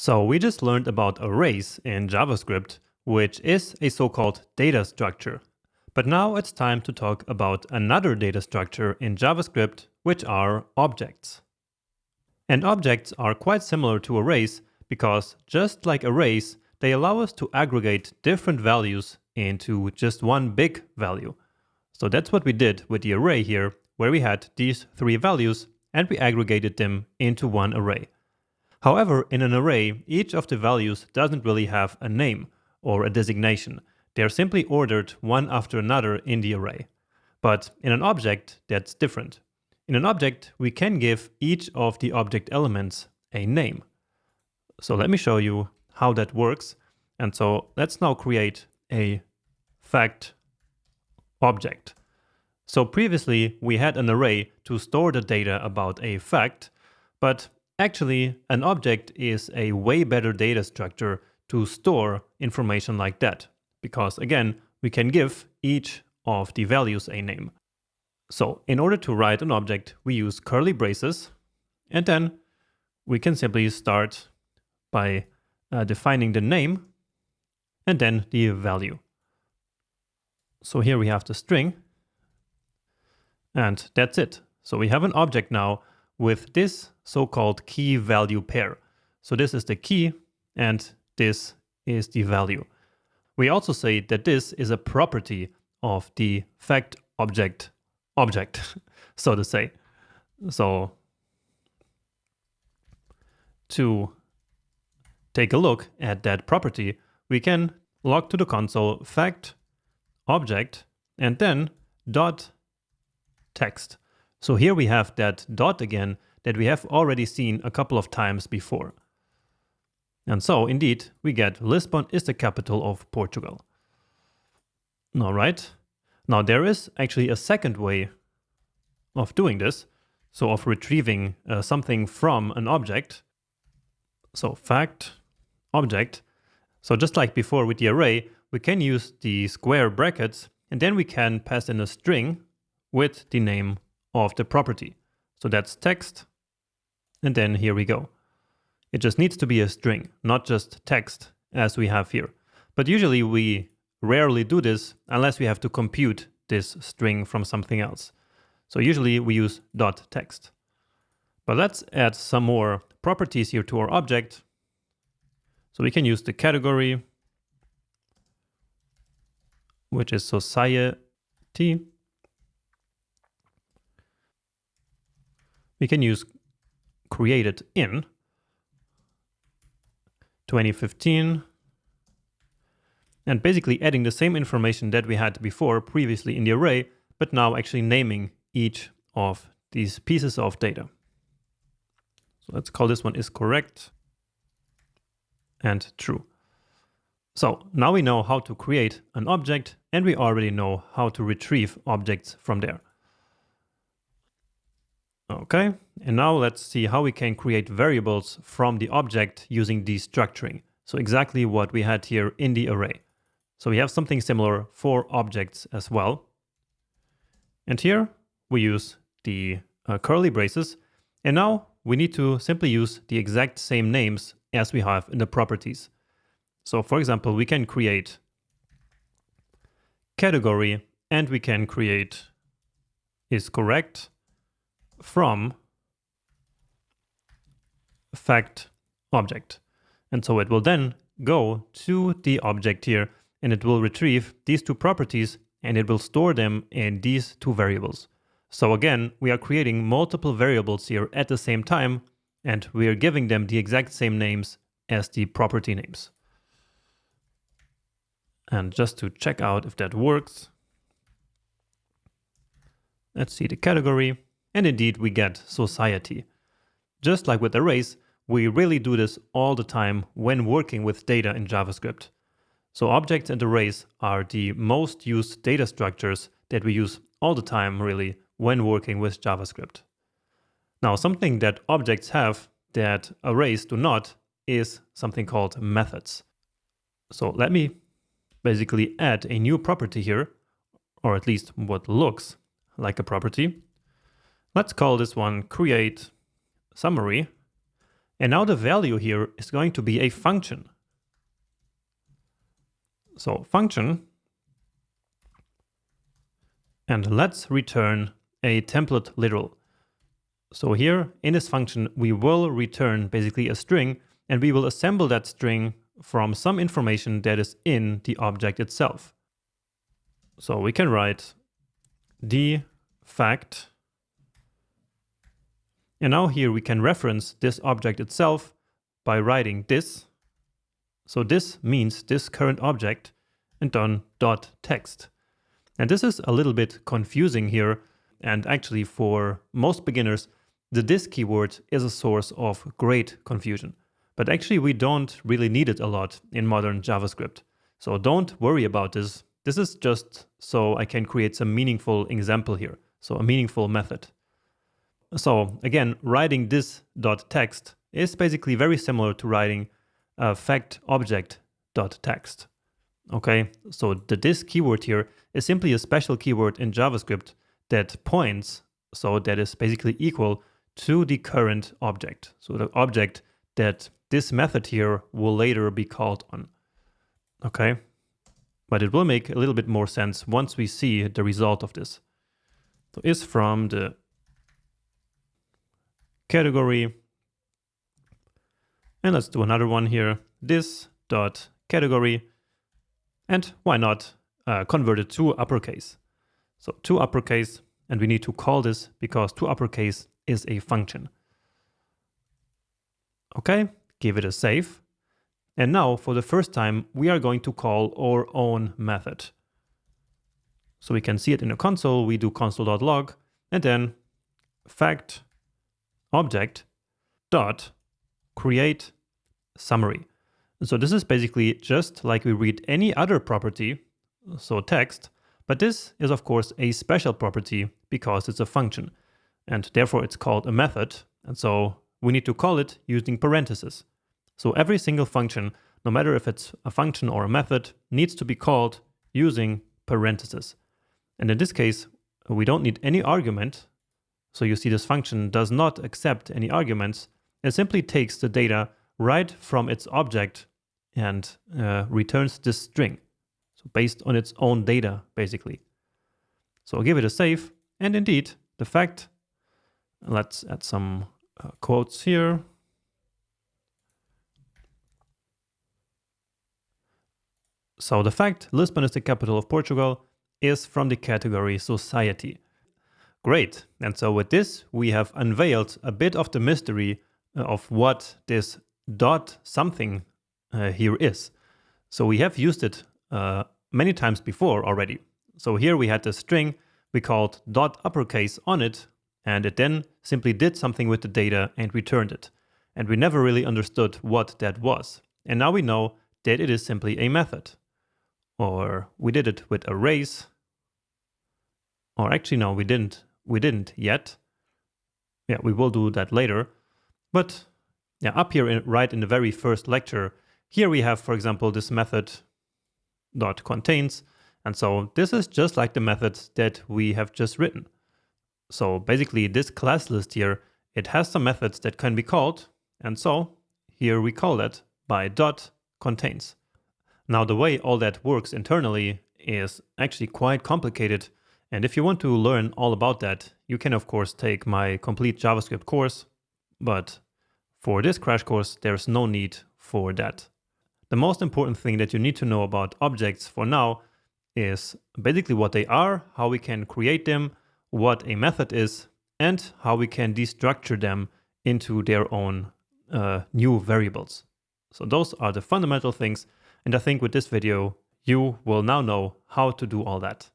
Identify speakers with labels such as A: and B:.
A: So we just learned about arrays in JavaScript, which is a so-called data structure. But now it's time to talk about another data structure in JavaScript, which are objects. And objects are quite similar to arrays because just like arrays, they allow us to aggregate different values into just one big value. So that's what we did with the array here, where we had these three values and we aggregated them into one array. However, in an array, each of the values doesn't really have a name or a designation. They are simply ordered one after another in the array. But in an object, that's different. In an object, we can give each of the object elements a name. So let me show you how that works. And so let's now create a fact object. So previously, we had an array to store the data about a fact, but actually, an object is a way better data structure to store information like that, because again, we can give each of the values a name. So in order to write an object, we use curly braces, and then we can simply start by defining the name and then the value. So here we have the string, and that's it. So we have an object now with this so-called key value pair. So this is the key and this is the value. We also say that this is a property of the fact object, so to say. So to take a look at that property, we can log to the console fact object and then dot text. So here we have that dot again that we have already seen a couple of times before. And so indeed we get Lisbon is the capital of Portugal. All right. Now there is actually a second way of doing this. So of retrieving something from an object. So fact object. So just like before with the array, we can use the square brackets and then we can pass in a string with the name of the property. So that's text, and then here we go. It just needs to be a string, not just text as we have here. But usually we rarely do this unless we have to compute this string from something else. So usually we use dot text. But let's add some more properties here to our object. So we can use the category, which is society. We can use created in 2015 and basically adding the same information that we had before previously in the array, but now actually naming each of these pieces of data. So let's call this one is correct and true. So now we know how to create an object and we already know how to retrieve objects from there. Okay, and now let's see how we can create variables from the object using destructuring. So exactly what we had here in the array. So we have something similar for objects as well. And here we use the curly braces. And now we need to simply use the exact same names as we have in the properties. So for example, we can create category and we can create is correct from fact object. And so it will then go to the object here and it will retrieve these two properties and it will store them in these two variables. So again, we are creating multiple variables here at the same time and we are giving them the exact same names as the property names. And just to check out if that works, let's see the category. And indeed, we get society. Just like with arrays, we really do this all the time when working with data in JavaScript. So objects and arrays are the most used data structures that we use all the time, really, when working with JavaScript. Now, something that objects have that arrays do not is something called methods. So let me basically add a new property here, or at least what looks like a property. Let's call this one create summary. And now the value here is going to be a function. So function, and let's return a template literal. So here in this function, we will return basically a string, and we will assemble that string from some information that is in the object itself. So we can write the fact, and now here we can reference this object itself by writing this. So this means this current object, and then dot text. And this is a little bit confusing here, and actually for most beginners, the this keyword is a source of great confusion. But actually we don't really need it a lot in modern JavaScript. So don't worry about this. This is just so I can create some meaningful example here. So a meaningful method. So again, writing this dot text is basically very similar to writing a fact object dot text. Okay, so the this keyword here is simply a special keyword in JavaScript that points, so that is basically equal to the current object. So the object that this method here will later be called on. Okay, but it will make a little bit more sense once we see the result of this. So is from the category, and let's do another one here, this dot category, and why not convert it to uppercase. So to uppercase, and we need to call this because to uppercase is a function. Okay, give it a save. And now for the first time, we are going to call our own method. So we can see it in the console. We do console.log and then fact object dot create summary. And so this is basically just like we read any other property, so text, but this is of course a special property because it's a function, and therefore it's called a method. And so we need to call it using parentheses. So every single function, no matter if it's a function or a method, needs to be called using parentheses. And in this case, we don't need any argument. So you see this function does not accept any arguments. It simply takes the data right from its object and returns this string. So based on its own data, basically. So I'll give it a save. And indeed, the fact, let's add some quotes here. So the fact Lisbon is the capital of Portugal is from the category society. Great. And so with this, we have unveiled a bit of the mystery of what this dot something here is. So we have used it many times before already. So here we had the string, we called dot uppercase on it, and it then simply did something with the data and returned it. And we never really understood what that was. And now we know that it is simply a method. Or we did it with arrays. Or actually, no, we didn't yet. Yeah, we will do that later. But yeah, up here right in the very first lecture, here we have, for example, this method dot contains. And so this is just like the method that we have just written. So basically this class list here, it has some methods that can be called. And so here we call that by dot contains. Now the way all that works internally is actually quite complicated. And if you want to learn all about that, you can of course take my complete JavaScript course. But for this crash course, there's no need for that. The most important thing that you need to know about objects for now is basically what they are, how we can create them, what a method is, and how we can destructure them into their own new variables. So those are the fundamental things. And I think with this video, you will now know how to do all that.